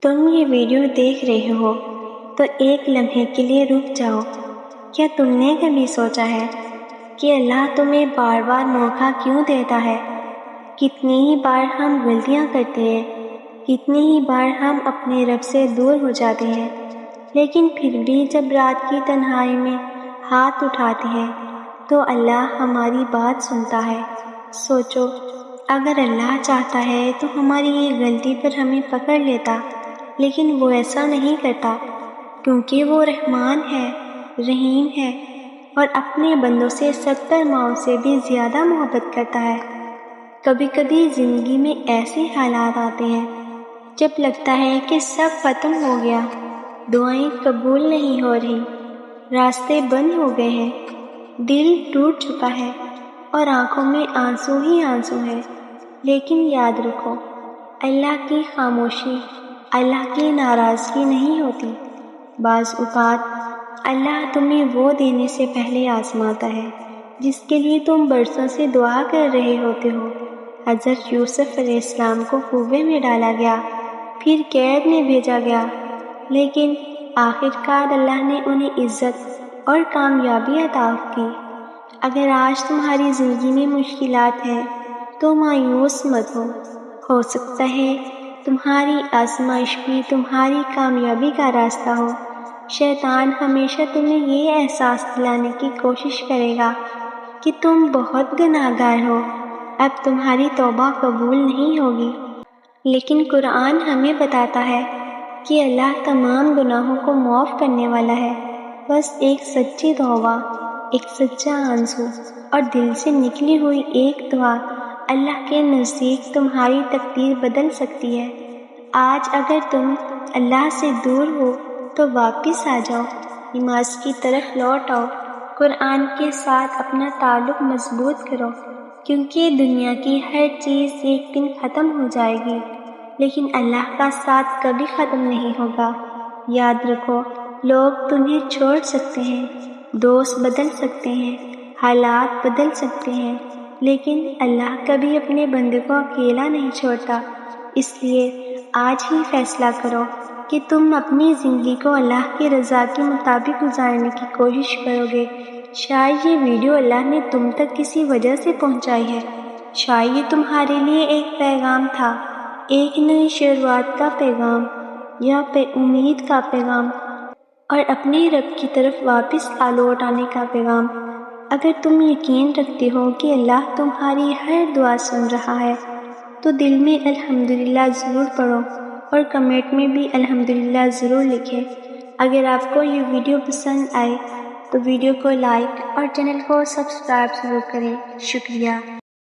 تم یہ ویڈیو دیکھ رہے ہو تو ایک لمحے کے لیے رک جاؤ۔ کیا تم نے کبھی سوچا ہے کہ اللہ تمہیں بار بار موقع کیوں دیتا ہے؟ کتنی ہی بار ہم غلطیاں کرتے ہیں، کتنی ہی بار ہم اپنے رب سے دور ہو جاتے ہیں، لیکن پھر بھی جب رات کی تنہائی میں ہاتھ اٹھاتے ہیں تو اللہ ہماری بات سنتا ہے۔ سوچو، اگر اللہ چاہتا ہے تو ہماری یہ غلطی پر ہمیں پکڑ لیتا، لیکن وہ ایسا نہیں کرتا، کیونکہ وہ رحمان ہے، رحیم ہے اور اپنے بندوں سے 70 ماؤں سے بھی زیادہ محبت کرتا ہے۔ کبھی کبھی زندگی میں ایسے حالات آتے ہیں جب لگتا ہے کہ سب ختم ہو گیا، دعائیں قبول نہیں ہو رہی، راستے بند ہو گئے ہیں، دل ٹوٹ چکا ہے اور آنکھوں میں آنسو ہی آنسو ہے۔ لیکن یاد رکھو، اللہ کی خاموشی اللہ کی ناراضگی نہیں ہوتی۔ بعض اوقات اللہ تمہیں وہ دینے سے پہلے آزماتا ہے جس کے لیے تم برسوں سے دعا کر رہے ہوتے ہو۔ حضرت یوسف علیہ السلام کو کنویں میں ڈالا گیا، پھر قید میں بھیجا گیا، لیکن آخر کار اللہ نے انہیں عزت اور کامیابی عطا کی۔ اگر آج تمہاری زندگی میں مشکلات ہیں تو مایوس مت ہو سکتا ہے تمہاری آزمائش بھی تمہاری کامیابی کا راستہ ہو۔ شیطان ہمیشہ تمہیں یہ احساس دلانے کی کوشش کرے گا کہ تم بہت گناہ گار ہو، اب تمہاری توبہ قبول نہیں ہوگی، لیکن قرآن ہمیں بتاتا ہے کہ اللہ تمام گناہوں کو معاف کرنے والا ہے۔ بس ایک سچی توبہ، ایک سچا آنسو اور دل سے نکلی ہوئی ایک دعا اللہ کے نزدیک تمہاری تقدیر بدل سکتی ہے۔ آج اگر تم اللہ سے دور ہو تو واپس آ جاؤ، نماز کی طرف لوٹ آؤ، قرآن کے ساتھ اپنا تعلق مضبوط کرو، کیونکہ دنیا کی ہر چیز ایک دن ختم ہو جائے گی، لیکن اللہ کا ساتھ کبھی ختم نہیں ہوگا۔ یاد رکھو، لوگ تمہیں چھوڑ سکتے ہیں، دوست بدل سکتے ہیں، حالات بدل سکتے ہیں، لیکن اللہ کبھی اپنے بندے کو اکیلا نہیں چھوڑتا۔ اس لیے آج ہی فیصلہ کرو کہ تم اپنی زندگی کو اللہ کی رضا کے مطابق گزارنے کی کوشش کرو گے۔ شاید یہ ویڈیو اللہ نے تم تک کسی وجہ سے پہنچائی ہے، شاید یہ تمہارے لیے ایک پیغام تھا، ایک نئی شروعات کا پیغام یا امید کا پیغام اور اپنے رب کی طرف واپس لوٹ آنے کا پیغام۔ اگر تم یقین رکھتے ہو کہ اللہ تمہاری ہر دعا سن رہا ہے تو دل میں الحمدللہ ضرور پڑھو اور کمنٹ میں بھی الحمدللہ ضرور لکھیں۔ اگر آپ کو یہ ویڈیو پسند آئے تو ویڈیو کو لائک اور چینل کو سبسکرائب ضرور کریں۔ شکریہ۔